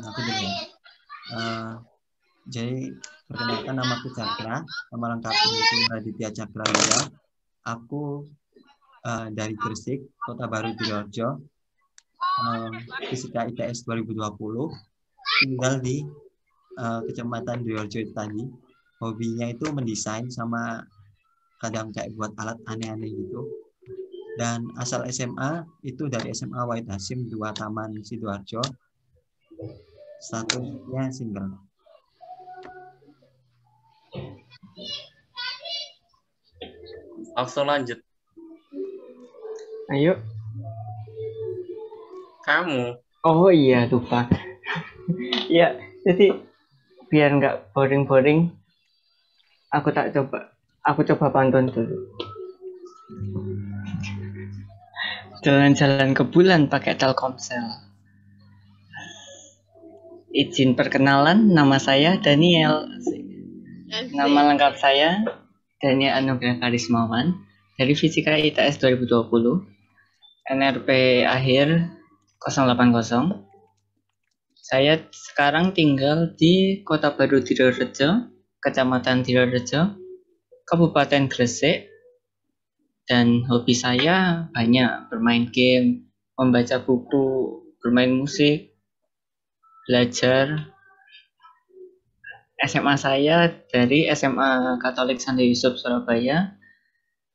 Aku dulu ya. Jadi perkenalkan, namaku Cakra, nama lengkapku itu Raditya Cakra Wira. Aku dari Gresik, Kota Baru Sidoarjo, Fisika ITS 2020, tinggal di Kecamatan Sidoarjo itu tadi. Hobinya itu mendesain sama kadang kayak buat alat aneh-aneh gitu. Dan asal SMA itu dari SMA Wahid Hasim 2 Taman Sidoarjo. Statusnya single. Langsung lanjut. Ayo. Kamu. Oh iya, lupa. Ya, jadi biar nggak boring-boring, aku coba pantun dulu. Jalan-jalan ke bulan pakai Telkomsel. Izin perkenalan, nama saya Daniel. Nama lengkap saya Daniel Anugrah Karismawan dari Fisika ITS 2020, NRP akhir 080. Saya sekarang tinggal di Kota Baru Sidoarjo, Kecamatan Sidoarjo, Kabupaten Gresik. Dan hobi saya banyak, bermain game, membaca buku, bermain musik, belajar. SMA saya dari SMA Katolik Santo Yusuf Surabaya,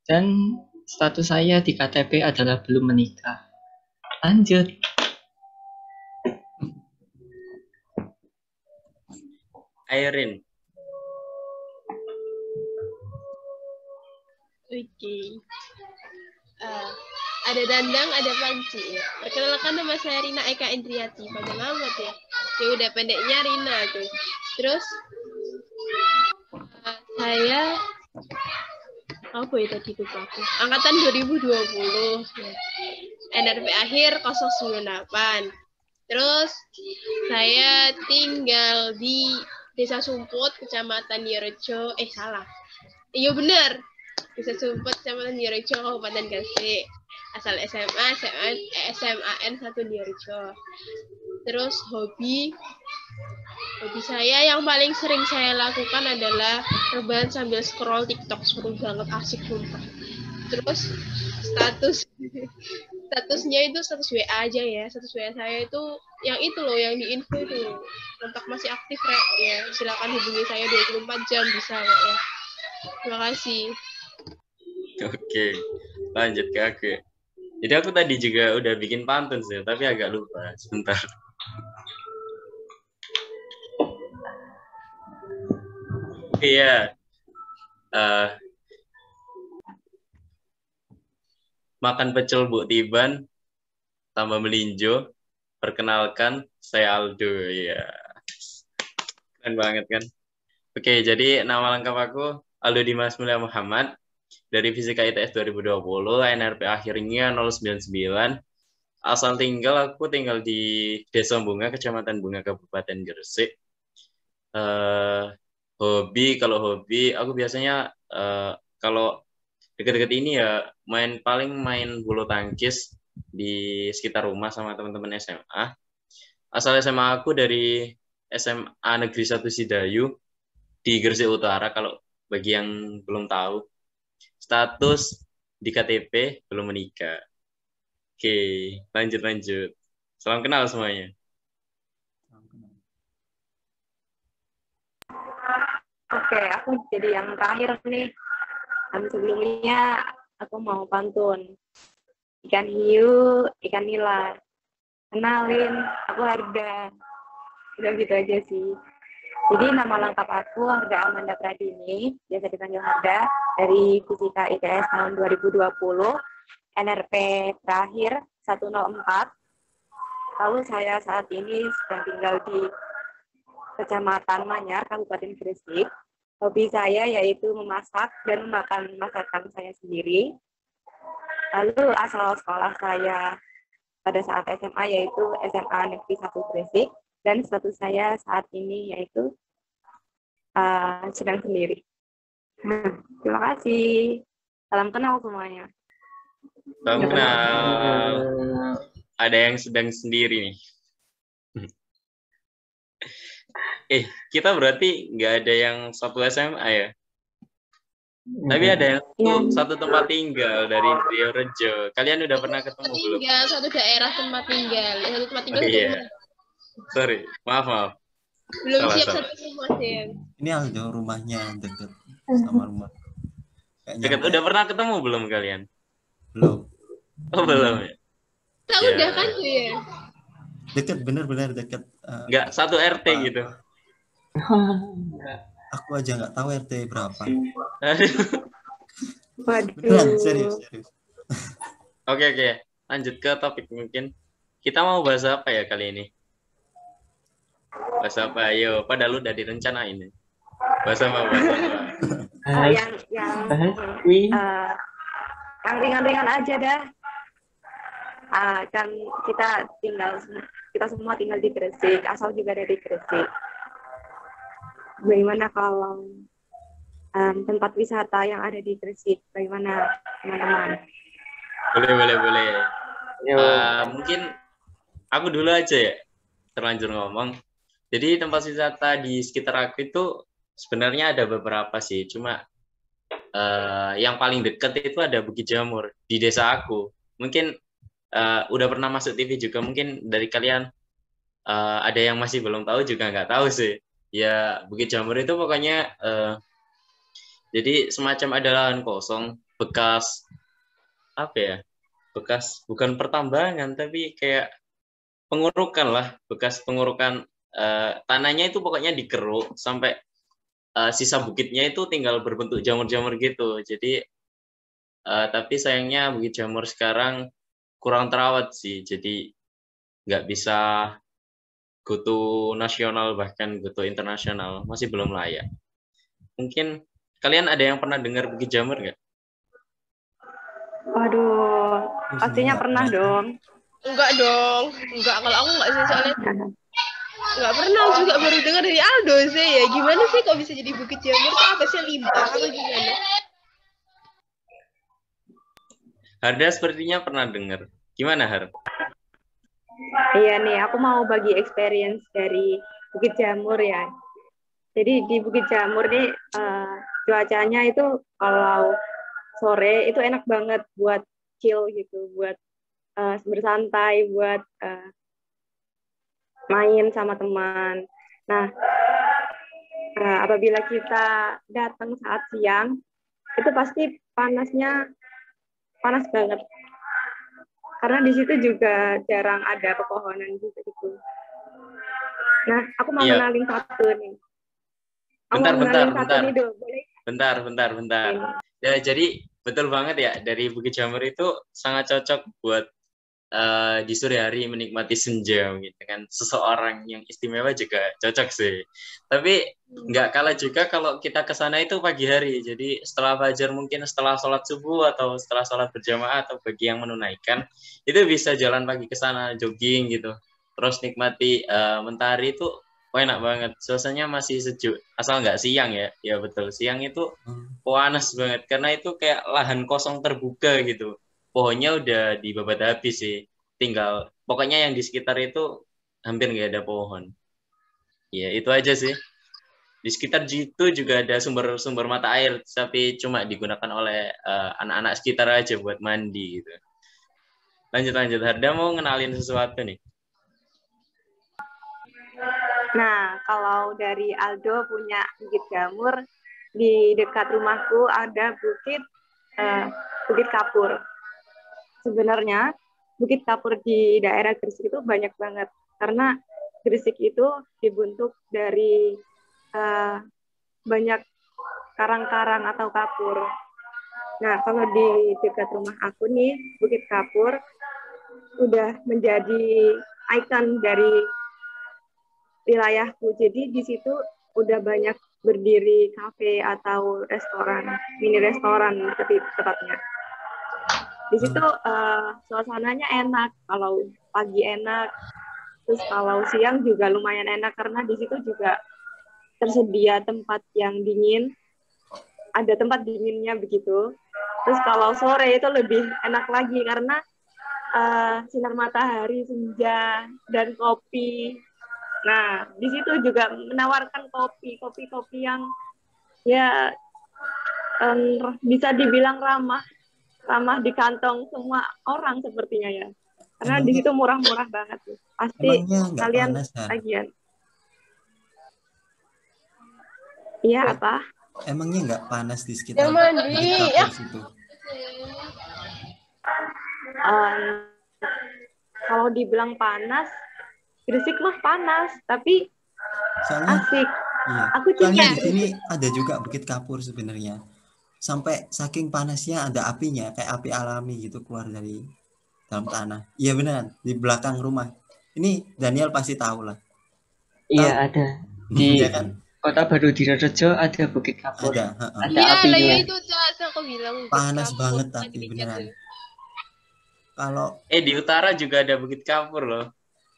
dan status saya di KTP adalah belum menikah. Lanjut. Airin. Oke. Ada Dandang, ada Panci. Ya. Perkenalkan, nama saya Rina Eka Indriati. Panjang amat ya. Ya udah, pendeknya Rina tuh. Terus saya apa ya tadi tuh aku? Angkatan 2020. Ya. NRP akhir 098. Terus saya tinggal di Desa Sumput, Kecamatan Yerejo. Salah. Iya benar. Desa Sumput, Kecamatan Yerejo, Kabupaten Gresik. Asal SMAN 1 Yerejo. Terus hobi saya yang paling sering saya lakukan adalah rebahan sambil scroll TikTok. Seru banget, asik sumpah. Terus statusnya itu status WA aja ya. Status WA saya itu yang itu loh, yang di info itu. Kontak masih aktif ya. Silakan hubungi saya 24 jam bisa ya. Terima kasih. Oke, lanjut ke aku. Jadi aku tadi juga udah bikin pantun sih, tapi agak lupa. Sebentar. Iya. Makan pecel Bu Tiban, tambah melinjo. Perkenalkan, saya Aldo. Ya, keren banget kan? Oke, jadi nama lengkap aku Aldo Dimas Mulia Muhammad dari Fisika ITS 2020, NRP akhirnya 099. Asal aku tinggal di Desa Bunga, Kecamatan Bunga, Kabupaten Gresik. Kalau hobi aku biasanya kalau deket-deket ini ya paling main bulu tangkis di sekitar rumah sama teman-teman SMA. Asal SMA aku dari SMA Negeri 1 Sidayu di Gresik Utara, kalau bagi yang belum tahu. Status di KTP belum menikah. Oke, lanjut. Salam kenal semuanya. Oke, aku jadi yang terakhir nih. Sebelumnya aku mau pantun. Ikan hiu, ikan nila. Kenalin, aku Harda. Udah gitu aja sih. Jadi nama lengkap aku Harda Amanda Pradini, biasa dipanggil Harda, dari Fisika ITS tahun 2020, NRP terakhir 104. Lalu saya saat ini sedang tinggal di Kecamatan Manyar, Kabupaten Gresik. Hobi saya yaitu memasak dan makan masakan saya sendiri. Lalu asal sekolah saya pada saat SMA yaitu SMA Negeri 1 Gresik, dan status saya saat ini yaitu sedang sendiri. Terima kasih. Salam kenal semuanya. Salam kenal. Ada yang sedang sendiri nih. kita berarti nggak ada yang satu SMA ya? Tapi ada yang satu tempat tinggal dari Priorejo. Kalian udah pernah ketemu belum? Tinggal satu daerah tempat tinggal. Satu tempat tinggal. Iya. Sorry, maaf. Belum Salah, siap salah. satu rumah sih. Ini Aldo rumahnya deket sama rumah. Dekat. Udah pernah ketemu belum kalian? Belum. Oh, belum ya? Kita Ya. udah kan tuh ya. Deket, bener-bener deket. Nggak satu RT gitu. Aku aja nggak tahu RT berapa. Waduh. Beneran, serius. Oke. Lanjut ke topik mungkin. Kita mau bahas apa ya kali ini? Bahas apa? Ayo, padahal udah direncanain. Bahas apa? yang ringan-ringan aja dah. Kan kita semua tinggal di Gresik, asal juga dari Gresik. Bagaimana kalau tempat wisata yang ada di Gresik? Bagaimana teman-teman? Boleh. Mungkin aku dulu aja ya, terlanjur ngomong. Jadi tempat wisata di sekitar aku itu sebenarnya ada beberapa sih, cuma yang paling dekat itu ada Bukit Jamur di desa aku. Mungkin udah pernah masuk TV juga, mungkin dari kalian ada yang masih belum tahu juga nggak tahu sih. Ya Bukit Jamur itu pokoknya jadi semacam ada lahan kosong bekas apa ya? Bekas bukan pertambangan tapi kayak pengurukan lah, bekas pengurukan tanahnya itu pokoknya dikeruk sampai sisa bukitnya itu tinggal berbentuk jamur-jamur gitu. Jadi tapi sayangnya Bukit Jamur sekarang kurang terawat sih, jadi nggak bisa go to nasional bahkan go to internasional, masih belum layak. Mungkin kalian ada yang pernah dengar Bukit Jamur nggak? Waduh, pastinya pernah dong. Enggak dong. Enggak, kalau aku enggak sih soalnya. Enggak pernah juga, baru dengar dari Aldo sih ya. Gimana sih kok bisa jadi Bukit Jamur? Itu apa sih, limbah atau gimana? Harda sepertinya pernah dengar. Gimana Har? Iya nih, aku mau bagi experience dari Bukit Jamur ya. Jadi di Bukit Jamur nih cuacanya itu kalau sore itu enak banget buat chill gitu, buat bersantai, buat main sama teman. Nah, apabila kita datang saat siang, itu pasti panasnya panas banget. Karena di situ juga jarang ada pepohonan gitu. Nah, aku mau kenalin satu nih. Bentar. Ya, jadi betul banget ya, dari Bukit Jamur itu sangat cocok buat di sore hari menikmati senja gitu kan. Seseorang yang istimewa juga cocok sih. Tapi nggak kalah juga kalau kita ke sana itu pagi hari. Jadi setelah fajar, mungkin setelah sholat subuh atau setelah sholat berjamaah, atau bagi yang menunaikan itu bisa jalan pagi ke sana, jogging gitu. Terus nikmati mentari itu enak banget. Suasananya masih sejuk. Asal nggak siang ya. Ya betul, siang itu panas banget karena itu kayak lahan kosong terbuka gitu. Pohonnya udah dibabat habis sih. Tinggal pokoknya yang di sekitar itu hampir nggak ada pohon. Ya itu aja sih. Di sekitar situ juga ada sumber mata air, tapi cuma digunakan oleh anak-anak sekitar aja buat mandi gitu. Lanjut. Harda mau ngenalin sesuatu nih. Nah, kalau dari Aldo punya Bukit Jamur, di dekat rumahku ada Bukit Kapur. Sebenarnya Bukit Kapur di daerah Gresik itu banyak banget, karena Gresik itu dibentuk dari banyak karang-karang atau kapur. Nah, kalau di dekat rumah aku nih, Bukit Kapur udah menjadi ikon dari wilayahku. Jadi di situ udah banyak berdiri kafe atau restoran, mini restoran tepatnya. Di situ suasananya enak, kalau pagi enak, terus kalau siang juga lumayan enak karena di situ juga tersedia tempat yang dingin, ada tempat dinginnya begitu. Terus kalau sore itu lebih enak lagi karena sinar matahari, senja, dan kopi Nah, di situ juga menawarkan kopi-kopi yang ya bisa dibilang ramah di kantong semua orang sepertinya ya. Karena di Emangnya situ murah-murah banget tuh. Pasti emangnya nggak kalian panas kan? tagihan. Iya apa? Emangnya nggak panas di sekitar Yang mandi, Bukit ya. Kapur situ? Kalau dibilang panas, Gresik mah panas, tapi Soalnya asik. iya. Aku Soalnya cinta di sini Gresik. ada juga Bukit Kapur sebenarnya. Sampai saking panasnya ada apinya, kayak api alami gitu keluar dari dalam tanah. Iya benar, di belakang rumah. Ini Daniel pasti tahu lah. Iya, Tahu? ada. Di Ya kan? Kota Baru Direjo ada Bukit Kapur. Ada, heeh. Ada Iya lah ya apinya. itu Cak, aku bilang Panas kapur, banget bukan tapi dipikir beneran. tuh. Kalau Di utara juga ada Bukit Kapur loh.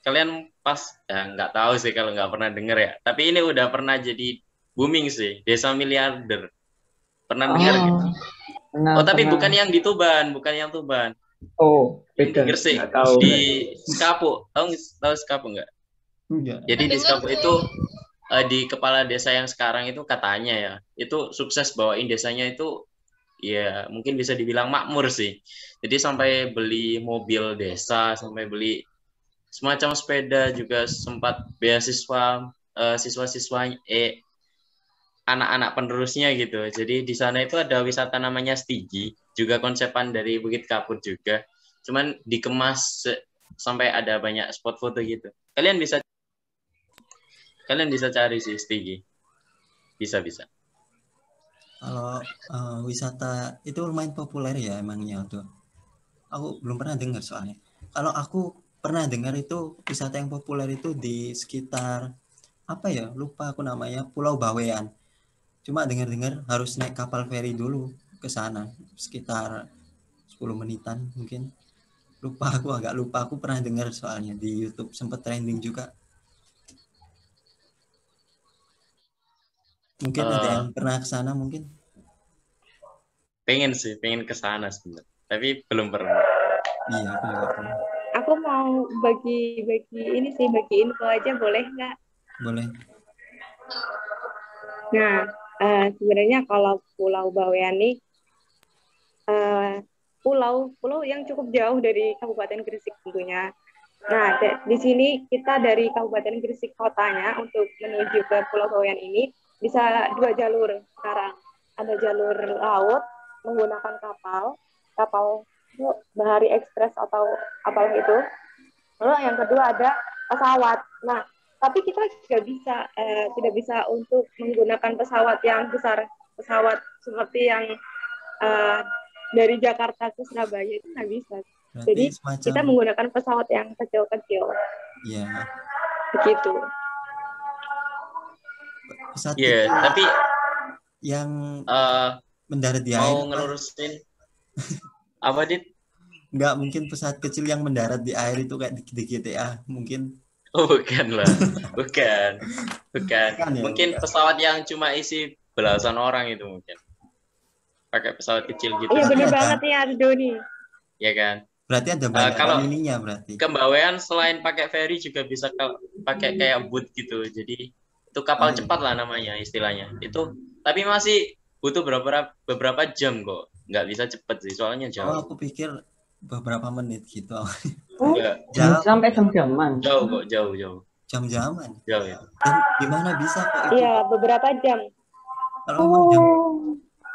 Kalian pas nggak tahu sih kalau nggak pernah denger ya. Tapi ini udah pernah jadi booming sih, desa miliarder. Pernah dengar nggak? Oh, pernah, Oh, tapi pernah. bukan yang di Tuban, bukan yang Tuban. Oh, Yang di beda. Gresik, Nggak tahu. di Skapu. Tahu Skapu nggak? enggak. Jadi di Dengar Skapu sih. itu di kepala desa yang sekarang itu katanya ya, itu sukses bawain desanya itu ya mungkin bisa dibilang makmur sih. Jadi sampai beli mobil desa, sampai beli semacam sepeda, juga sempat beasiswa siswa-siswa anak-anak penerusnya gitu. Jadi di sana itu ada wisata namanya Stigi, juga konsepan dari Bukit Kapur juga. Cuman dikemas sampai ada banyak spot foto gitu. Kalian bisa cari sih Stigi. Bisa. Kalau wisata itu lumayan populer ya emangnya tuh. Aku belum pernah dengar soalnya. Kalau aku pernah dengar itu wisata yang populer itu di sekitar apa ya? Lupa aku namanya, Pulau Bawean. Cuma dengar-dengar harus naik kapal feri dulu ke sana sekitar 10 menitan mungkin. Agak lupa. Aku pernah dengar soalnya di YouTube sempat trending juga. Mungkin ada yang pernah ke sana mungkin. Pengen ke sana sebenarnya. Tapi belum pernah. Iya, aku juga pernah. Aku mau bagi info aja boleh nggak? Boleh. Nah, sebenarnya kalau Pulau Bawean ini pulau yang cukup jauh dari Kabupaten Gresik tentunya. Nah, di sini kita dari Kabupaten Gresik kotanya untuk menuju ke Pulau Bawean ini bisa 2 jalur sekarang. Ada jalur laut menggunakan kapal Bahari Express atau apa itu. Lalu yang kedua ada pesawat. Nah, tapi kita tidak bisa untuk menggunakan pesawat yang besar, pesawat seperti yang dari Jakarta ke Surabaya itu nggak bisa. Berarti Jadi semacam kita menggunakan pesawat yang kecil-kecil. ya Begitu. pesawat Iya, kecil tapi yang mendarat di air mau apa? ngelurusin apa, Dit? Nggak mungkin pesawat kecil yang mendarat di air itu kayak di GTA mungkin. Oh, bukan lah. Bukan Bukan ya, mungkin bukan. pesawat yang cuma isi belasan orang itu mungkin pakai pesawat kecil gitu. Iya Berarti bener ada- banget nih Ardo nih. Ya kan. Berarti ada banyak kalau ininya berarti. Kembawean selain pakai ferry juga bisa pakai kayak boat gitu. Jadi itu kapal Oh. cepat lah namanya istilahnya. Itu tapi masih butuh beberapa jam kok. Nggak bisa cepet sih soalnya Oh, jauh. aku pikir beberapa menit gitu. Enggak, Jauh, Sampai jam-jaman. jauh kok, jauh. jam-jaman. Jauh ya. Dan gimana bisa kok itu? Iya beberapa jam. Kalau emang jam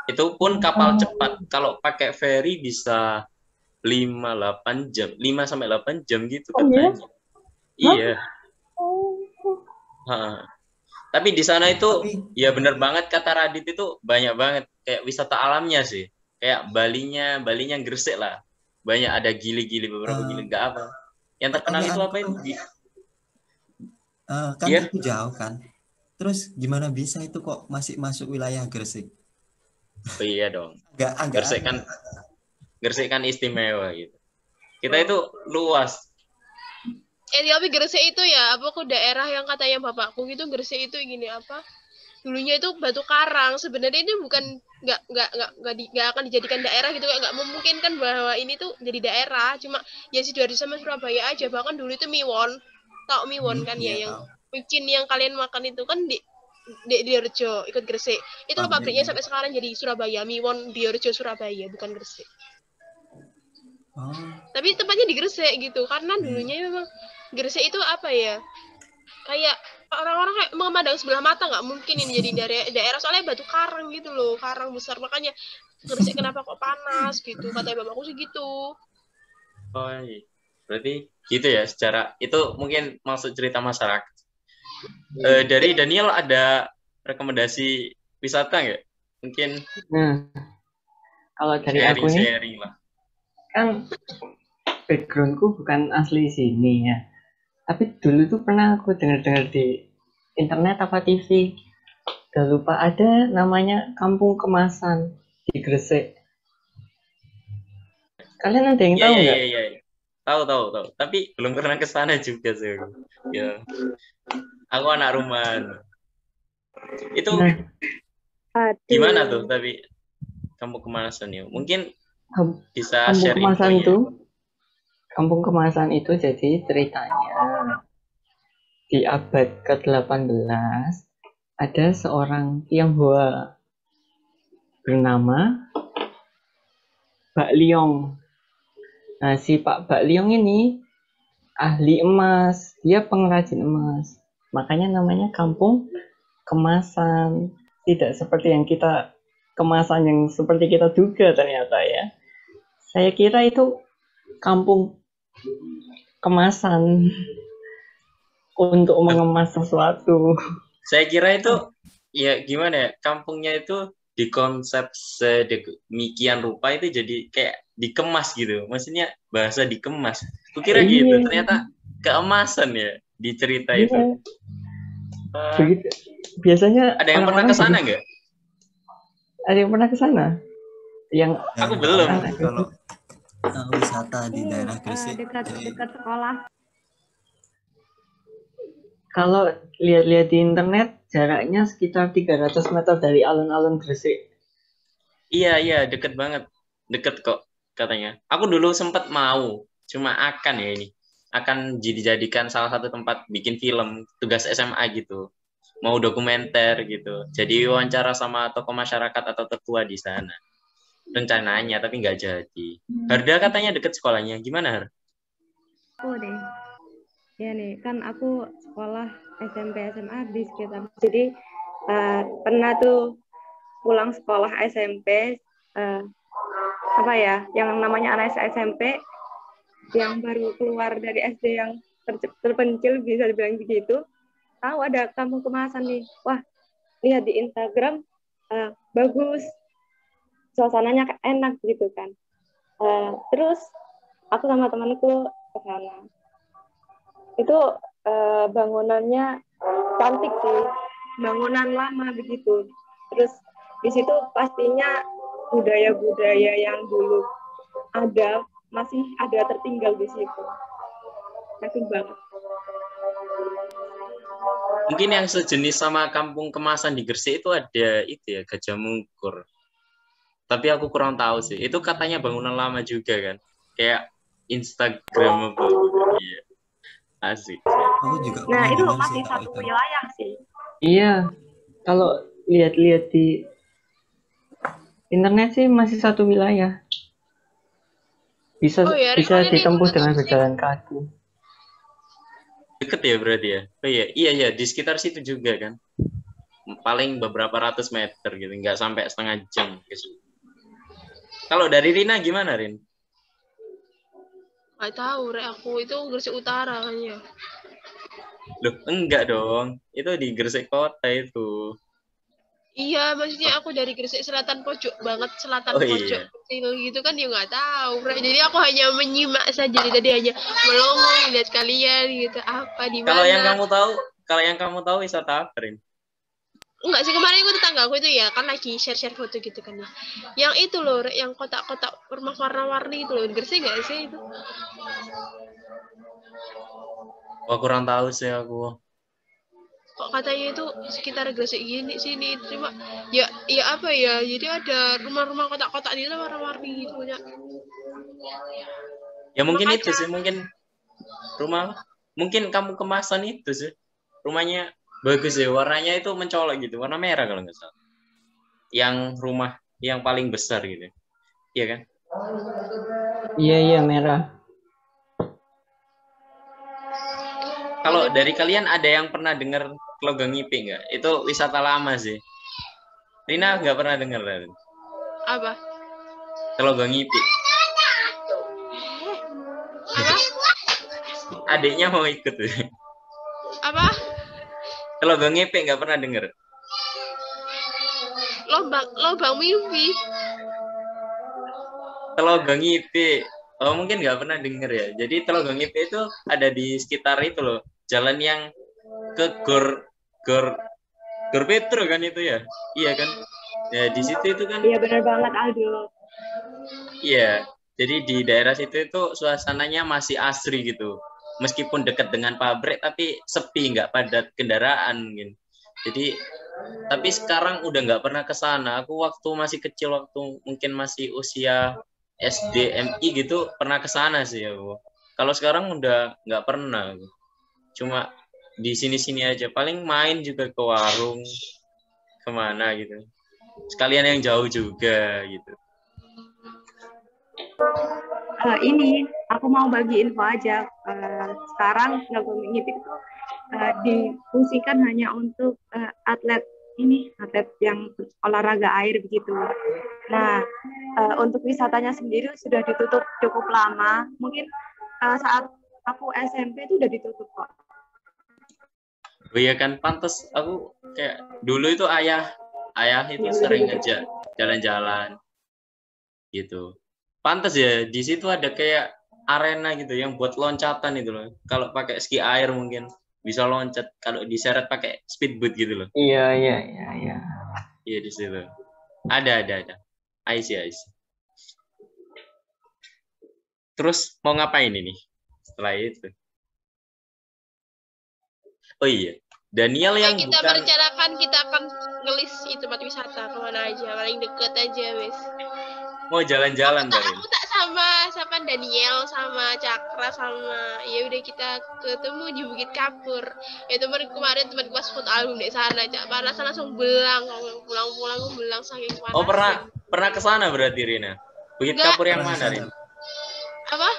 Itu pun kapal cepat. Kalau pakai ferry bisa 5-8 jam, 5 sampai 8 jam gitu katanya. Iya. Ha. Tapi di sana itu Tapi- ya bener banget kata Radit, itu banyak banget kayak wisata alamnya sih. Kayak Balinya Gresik lah. Banyak ada gili-gili, beberapa gili enggak apa. Yang terkenal itu apa itu? kan Iya. itu jauh kan. Terus gimana bisa itu kok masih masuk wilayah Gresik? Oh iya dong. Agak Gresik kan istimewa gitu. Kita itu luas. Tapi Gresik itu ya, apa kok daerah yang katanya bapakku gitu, Gresik itu gini apa? Dulunya itu batu karang. Sebenarnya itu bukan nggak akan dijadikan daerah gitu, nggak memungkinkan bahwa ini tuh jadi daerah. Cuma ya Sidoarjo sama Surabaya aja. Bahkan dulu itu Miwon, tau Miwon kan ya, iya, yang tahu. micin yang kalian makan itu kan di Diorjo ikut Gresik. Itu pabriknya sampai sekarang jadi Surabaya, Miwon Diorjo Surabaya, bukan Gresik. Oh, Tapi tempatnya di Gresik gitu, karena dulunya memang Gresik itu apa ya? Kayak orang-orang kayak memandang sebelah mata, nggak mungkin ini jadi daerah soalnya batu karang gitu loh, karang besar, makanya Gresik kenapa kok panas gitu, katanya bapakku sih gitu. Oh, iya. Berarti gitu ya, secara itu mungkin maksud cerita masyarakat. Dari Daniel ada rekomendasi wisata nggak? Mungkin Nah, kalau dari aku nih, sharing lah. kan backgroundku bukan asli sini ya. Tapi dulu tuh pernah aku dengar-dengar di internet apa TV. Udah lupa, ada namanya Kampung Kemasan di Gresik. Kalian ada yang tahu nggak? Iya. Tahu. Tapi belum pernah ke sana juga sih. Ya. Aku anak rumahan. Itu gimana tuh tapi kamu kemasan ya? Mungkin bisa Kampung share Kemasan infonya. itu, Kampung Kemasan itu jadi ceritanya di abad ke-18 ada seorang Tionghoa bernama Bak Liong. Nah, si Pak Bak Liong ini ahli emas, dia pengrajin emas. Makanya namanya Kampung Kemasan. Tidak seperti yang kita kemasan yang seperti kita duga ternyata ya. Saya kira itu kampung kemasan untuk mengemas sesuatu. Saya kira itu ya gimana ya, kampungnya itu dikonsep sedemikian rupa itu jadi kayak dikemas gitu. Maksudnya bahasa dikemas. Kukira gitu, ternyata keemasan ya di cerita itu. Begitu. Biasanya ada yang pernah ke sana nggak? Ada yang pernah ke sana? Yang aku belum. Kalau wisata di daerah Gresik dekat sekolah. Kalau lihat-lihat di internet jaraknya sekitar 300 meter dari alun-alun Gresik. Iya, deket banget. Deket kok katanya. Aku dulu sempat mau, cuma akan ya ini. Akan dijadikan salah satu tempat bikin film, tugas SMA gitu. Mau dokumenter gitu. Jadi wawancara sama tokoh masyarakat atau tetua di sana. Rencananya, tapi nggak jadi. Harda katanya deket sekolahnya. Gimana, Har? Aku deh. Ya nih, kan aku sekolah SMP SMA di sekitar. Jadi pernah tuh pulang sekolah SMP apa ya, yang namanya anak SMP yang baru keluar dari SD yang terpencil bisa dibilang begitu, tahu ada Kampung Kemasan nih. Wah, lihat di Instagram bagus, suasananya enak gitu kan. Terus aku sama temanku ke sana. Itu bangunannya cantik sih, bangunan lama begitu. Terus di situ pastinya budaya-budaya yang dulu ada masih ada tertinggal di situ. Keren banget. Mungkin yang sejenis sama Kampung Kemasan di Gresik itu ada itu ya, Gajah Mungkur. Tapi aku kurang tahu sih. Itu katanya bangunan lama juga kan. Kayak Instagramable. Iya. Asik. Aku juga nah, itu dengar masih sih, satu wilayah sih. Iya. Kalau lihat-lihat di internet sih masih satu wilayah. Bisa ditempuh dengan berjalan kaki. Deket ya berarti ya. Oh iya di sekitar situ juga kan. Paling beberapa ratus meter gitu, nggak sampai setengah jam. Kalau dari Rina gimana, Rin? Nggak tahu, aku itu Gresik Utara kan ya. Loh, enggak dong. Itu di Gresik Kota itu. Iya, maksudnya aku dari Gresik Selatan pojok banget, selatan pojok kecil gitu kan, ya nggak tahu. Jadi aku hanya menyimak saja, tadi hanya melongo lihat kalian gitu, apa di mana. Kalau yang kamu tahu wisata apa, Rin? Enggak sih, kemarin aku tetangga aku itu ya kan lagi share foto gitu kan ya. Yang itu loh, yang kotak-kotak rumah warna-warni itu loh, Gresik nggak sih itu? Wah, kurang tahu sih aku. Kok katanya itu sekitar Gresik gini sini, cuma ya apa ya, jadi ada rumah-rumah kotak-kotak gitu warna-warni gitu ya. Ya mungkin itu sih, mungkin rumah, mungkin kamu kemasan itu sih. rumahnya bagus ya, warnanya itu mencolok gitu, warna merah kalau nggak salah. Yang rumah yang paling besar gitu. Iya kan? Iya merah. Kalau dari kalian ada yang pernah dengar Telaga Ngipi nggak? Itu wisata lama sih. Rina nggak pernah dengar. Apa? Telaga Ngipi. Apa? Adiknya mau ikut. Apa? Telaga Ngipi nggak pernah dengar. Lobang mimpi. Telaga Ngipi. Oh, mungkin nggak pernah dengar ya. Jadi Telaga Ngipi itu ada di sekitar itu loh. Jalan yang ke Gor Petro kan itu ya? Iya kan? Ya di situ itu kan. Iya benar banget Aldo. Iya. Jadi di daerah situ itu suasananya masih asri gitu. Meskipun dekat dengan pabrik tapi sepi, nggak padat kendaraan mungkin. Jadi tapi sekarang udah nggak pernah ke sana. Aku waktu masih kecil, waktu mungkin masih usia SD, MI gitu pernah ke sana sih aku. Kalau sekarang udah nggak pernah. Cuma di sini-sini aja. Paling main juga ke warung, kemana gitu. Sekalian yang jauh juga gitu. Ini aku mau bagi info aja. Sekarang Telaga Ngipi itu difungsikan hanya untuk atlet yang olahraga air begitu. Nah, untuk wisatanya sendiri sudah ditutup cukup lama. Mungkin saat aku SMP itu udah ditutup kok. Oh iya kan, pantas aku kayak dulu itu ayah itu sering ngajak jalan-jalan gitu. Pantas ya, di situ ada kayak arena gitu yang buat loncatan itu loh. Kalau pakai ski air mungkin bisa loncat, kalau diseret pakai speedboat gitu loh. Iya. Iya di situ. Ada. I see. Terus mau ngapain ini setelah itu? Oh iya, Daniel yang kita bukan. merencanakan kita akan ngelis itu tempat wisata kemana aja, paling deket aja wes. Mau jalan-jalan Darin. Aku tak sama Daniel, sama Cakra, sama ya udah kita ketemu di Bukit Kapur. Ya kemarin teman kelas foto album di sana, Cak. Panas langsung belang, pulang belang saking panas. Oh pernah ke sana berarti Rina? Bukit Kapur yang mana Rin? Apa?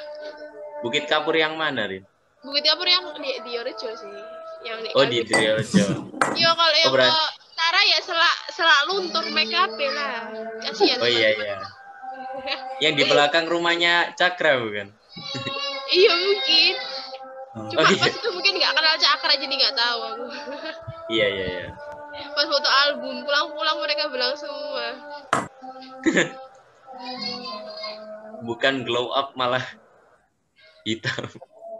Bukit Kapur yang mana Rin? Bukit Kapur yang di Orejo sih. Yang di Orejo. Iya kalau yang ke Tara ya selak luntur make up lah. Kasihan. Oh iya. Yang di belakang rumahnya Cakra bukan? Iya mungkin. Cuma pas itu mungkin nggak kenal Cakra jadi nggak tahu aku. Iya. Pas foto album pulang mereka bilang semua. Bukan glow up malah hitam.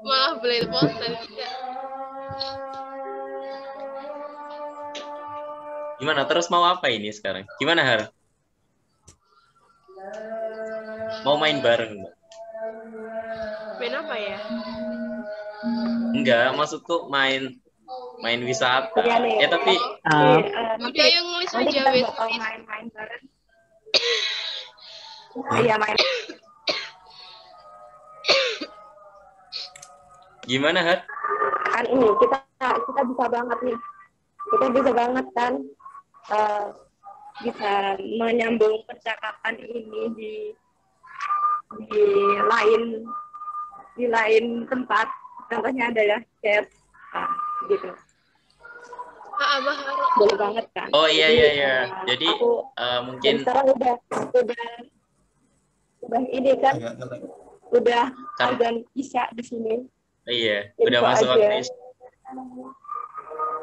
Malah belepotan tidak. Gimana? Terus mau apa ini sekarang? Gimana Har? Mau main bareng Mbak? Main apa ya? Enggak, maksudku main wisata. Ya, tapi udah yang ngelis aja wes. Main bareng. Iya main. Gimana Har? Kan ini kita bisa banget nih. Kita bisa banget kan bisa menyambung percakapan ini di lain tempat. Contohnya ada ya chat gitu. Boleh banget kan? Oh iya. Jadi mungkin sekarang udah ini kan udah azan isya di sini. Iya, udah masuk waktu isya.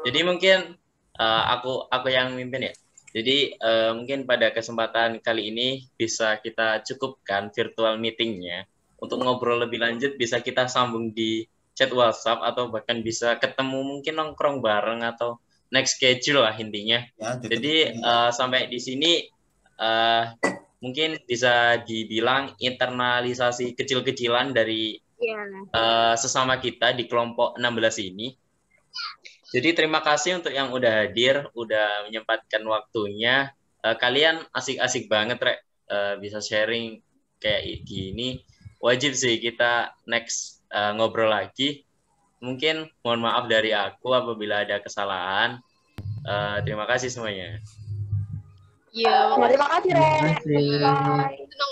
Jadi mungkin aku yang mimpin ya. Jadi mungkin pada kesempatan kali ini bisa kita cukupkan virtual meetingnya. Untuk ngobrol lebih lanjut bisa kita sambung di chat WhatsApp atau bahkan bisa ketemu mungkin nongkrong bareng atau next schedule lah intinya. Ya, jadi sampai di sini mungkin bisa dibilang internalisasi kecil-kecilan dari sesama kita di kelompok 16 ini. Jadi terima kasih untuk yang udah hadir, udah menyempatkan waktunya. Kalian asik-asik banget, Rek. Bisa sharing kayak gini. Wajib sih kita next ngobrol lagi. mungkin mohon maaf dari aku apabila ada kesalahan. Terima kasih semuanya. Iya, Terima kasih, Ren. Terima kasih. Bye. senang